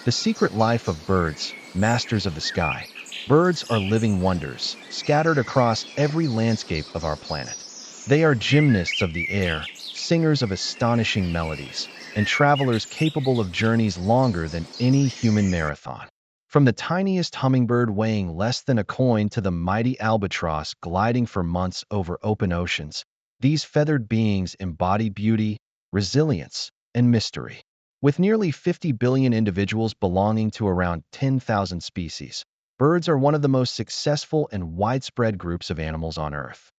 The secret life of birds, masters of the sky. Birds are living wonders, scattered across every landscape of our planet. They are gymnasts of the air, singers of astonishing melodies, and travelers capable of journeys longer than any human marathon. From the tiniest hummingbird weighing less than a coin to the mighty albatross gliding for months over open oceans, these feathered beings embody beauty, resilience, and mystery. With nearly 50 billion individuals belonging to around 10,000 species, birds are one of the most successful and widespread groups of animals on Earth.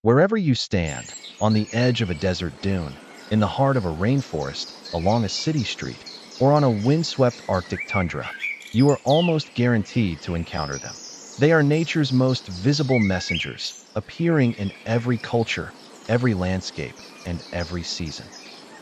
Wherever you stand, on the edge of a desert dune, in the heart of a rainforest, along a city street, or on a windswept Arctic tundra, you are almost guaranteed to encounter them. They are nature's most visible messengers, appearing in every culture, every landscape, and every season.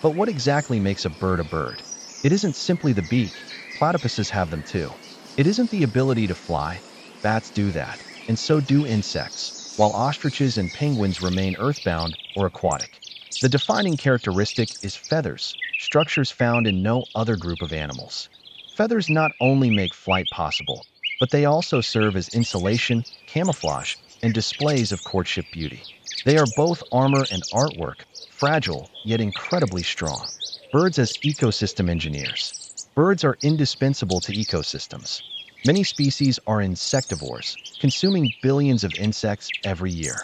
But what exactly makes a bird a bird? It isn't simply the beak. Platypuses have them too. It isn't the ability to fly. Bats do that, and so do insects, while ostriches and penguins remain earthbound or aquatic. The defining characteristic is feathers, structures found in no other group of animals. Feathers not only make flight possible, but they also serve as insulation, camouflage, and displays of courtship beauty. They are both armor and artwork, fragile yet incredibly strong. Birds as ecosystem engineers. Birds are indispensable to ecosystems. Many species are insectivores, consuming billions of insects every year.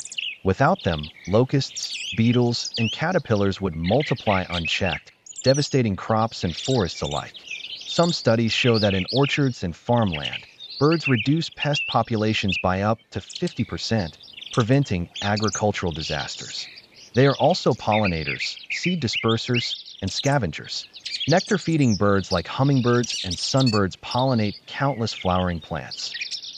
Without them, locusts, beetles, and caterpillars would multiply unchecked, devastating crops and forests alike. Some studies show that in orchards and farmland, birds reduce pest populations by up to 50%, preventing agricultural disasters. They are also pollinators, seed dispersers, and scavengers. Nectar-feeding birds like hummingbirds and sunbirds pollinate countless flowering plants.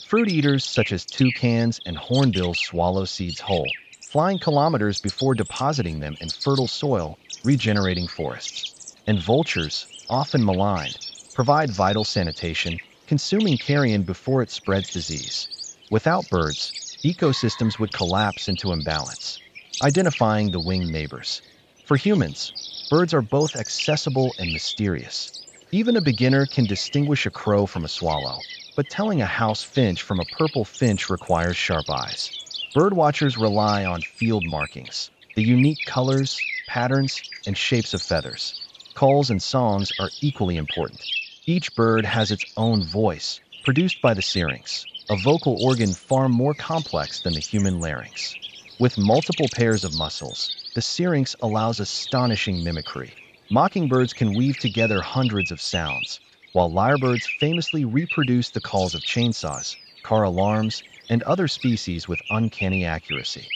Fruit eaters such as toucans and hornbills swallow seeds whole, flying kilometers before depositing them in fertile soil, regenerating forests. And vultures, often maligned, provide vital sanitation, consuming carrion before it spreads disease. Without birds, ecosystems would collapse into imbalance. Identifying the winged neighbors. For humans, birds are both accessible and mysterious. Even a beginner can distinguish a crow from a swallow, but telling a house finch from a purple finch requires sharp eyes. Birdwatchers rely on field markings, the unique colors, patterns, and shapes of feathers. Calls and songs are equally important. Each bird has its own voice, produced by the syrinx, a vocal organ far more complex than the human larynx. With multiple pairs of muscles, the syrinx allows astonishing mimicry. Mockingbirds can weave together hundreds of sounds, while lyrebirds famously reproduce the calls of chainsaws, car alarms, and other species with uncanny accuracy.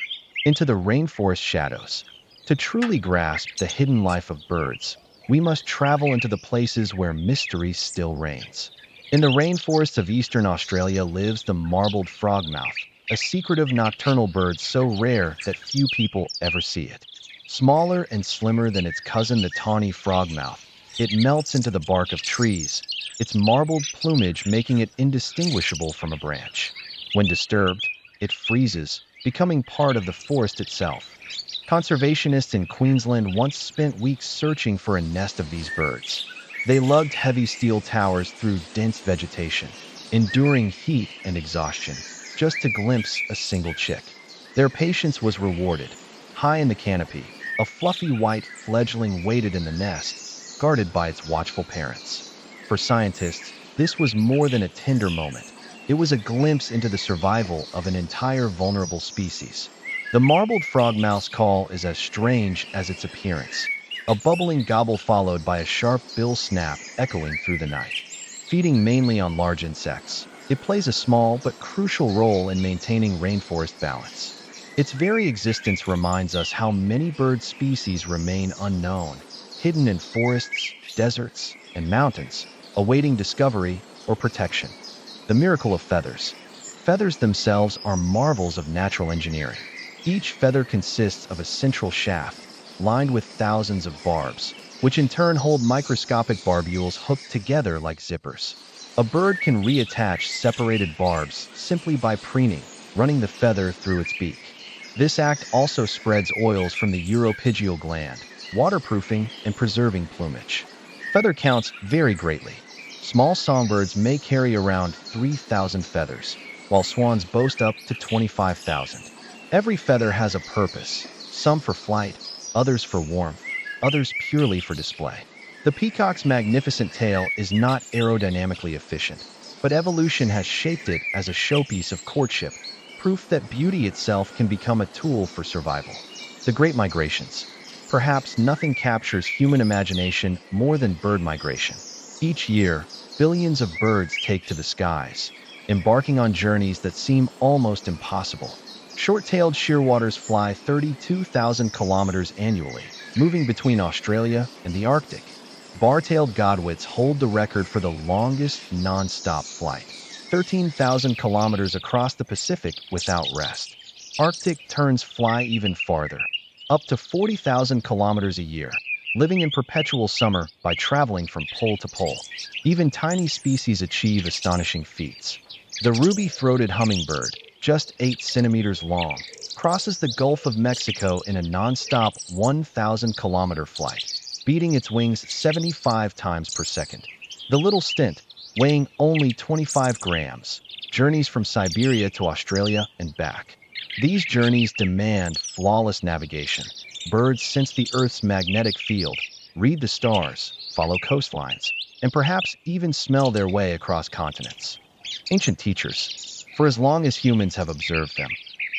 Into the rainforest shadows. To truly grasp the hidden life of birds, we must travel into the places where mystery still reigns. In the rainforests of eastern Australia lives the marbled frogmouth, a secretive nocturnal bird so rare that few people ever see it. Smaller and slimmer than its cousin the tawny frogmouth, it melts into the bark of trees, its marbled plumage making it indistinguishable from a branch. When disturbed, it freezes, becoming part of the forest itself. Conservationists in Queensland once spent weeks searching for a nest of these birds. They lugged heavy steel towers through dense vegetation, enduring heat and exhaustion, just to glimpse a single chick. Their patience was rewarded. High in the canopy, a fluffy white fledgling waited in the nest, guarded by its watchful parents. For scientists, this was more than a tender moment. It was a glimpse into the survival of an entire vulnerable species. The marbled frogmouth's call is as strange as its appearance, a bubbling gobble followed by a sharp bill snap echoing through the night. Feeding mainly on large insects, it plays a small but crucial role in maintaining rainforest balance. Its very existence reminds us how many bird species remain unknown, hidden in forests, deserts, and mountains, awaiting discovery or protection. The miracle of feathers. Feathers themselves are marvels of natural engineering. Each feather consists of a central shaft, lined with thousands of barbs, which in turn hold microscopic barbules hooked together like zippers. A bird can reattach separated barbs simply by preening, running the feather through its beak. This act also spreads oils from the uropygial gland, waterproofing and preserving plumage. Feather counts vary greatly. Small songbirds may carry around 3,000 feathers, while swans boast up to 25,000. Every feather has a purpose, some for flight, others for warmth, others purely for display. The peacock's magnificent tail is not aerodynamically efficient, but evolution has shaped it as a showpiece of courtship, proof that beauty itself can become a tool for survival. The Great Migrations. Perhaps nothing captures human imagination more than bird migration. Each year, billions of birds take to the skies, embarking on journeys that seem almost impossible. Short-tailed shearwaters fly 32,000 kilometers annually, moving between Australia and the Arctic. Bar-tailed godwits hold the record for the longest non-stop flight, 13,000 kilometers across the Pacific without rest. Arctic terns fly even farther, up to 40,000 kilometers a year, living in perpetual summer by traveling from pole to pole. Even tiny species achieve astonishing feats. The ruby-throated hummingbird, just 8 centimeters long, crosses the Gulf of Mexico in a non-stop 1,000-kilometer flight, beating its wings 75 times per second. The little stint, weighing only 25 grams, journeys from Siberia to Australia and back. These journeys demand flawless navigation. Birds sense the Earth's magnetic field, read the stars, follow coastlines, and perhaps even smell their way across continents. Ancient teachers. For as long as humans have observed them,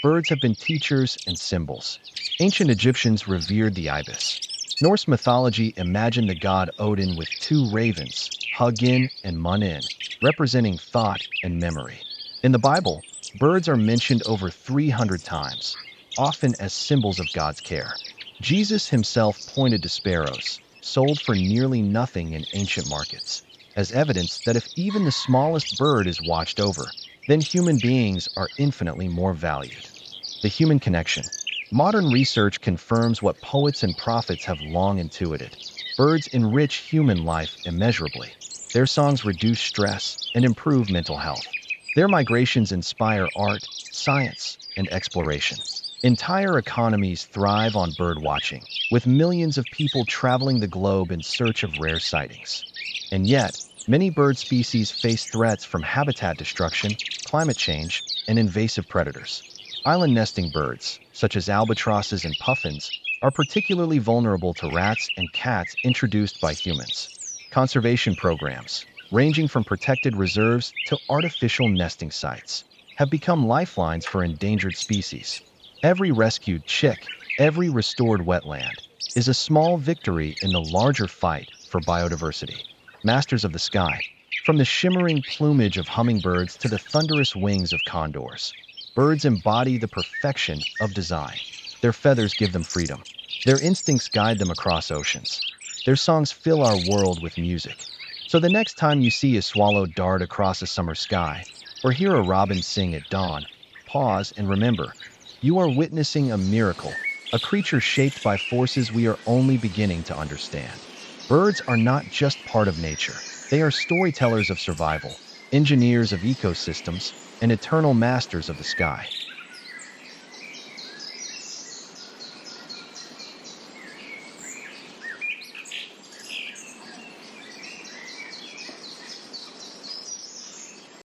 birds have been teachers and symbols. Ancient Egyptians revered the ibis. Norse mythology imagined the god Odin with 2 ravens, Hugin and Munin, representing thought and memory. In the Bible, birds are mentioned over 300 times, often as symbols of God's care. Jesus himself pointed to sparrows, sold for nearly nothing in ancient markets, as evidence that if even the smallest bird is watched over, then human beings are infinitely more valued. The human connection. Modern research confirms what poets and prophets have long intuited. Birds enrich human life immeasurably. Their songs reduce stress and improve mental health. Their migrations inspire art, science, and exploration. Entire economies thrive on bird watching, with millions of people traveling the globe in search of rare sightings. And yet, many bird species face threats from habitat destruction, climate change, and invasive predators. Island nesting birds, such as albatrosses and puffins, are particularly vulnerable to rats and cats introduced by humans. Conservation programs, ranging from protected reserves to artificial nesting sites, have become lifelines for endangered species. Every rescued chick, every restored wetland, is a small victory in the larger fight for biodiversity. Masters of the sky. From the shimmering plumage of hummingbirds to the thunderous wings of condors, birds embody the perfection of design. Their feathers give them freedom. Their instincts guide them across oceans. Their songs fill our world with music. So the next time you see a swallow dart across a summer sky, or hear a robin sing at dawn, pause and remember, you are witnessing a miracle, a creature shaped by forces we are only beginning to understand. Birds are not just part of nature. They are storytellers of survival, engineers of ecosystems, and eternal masters of the sky.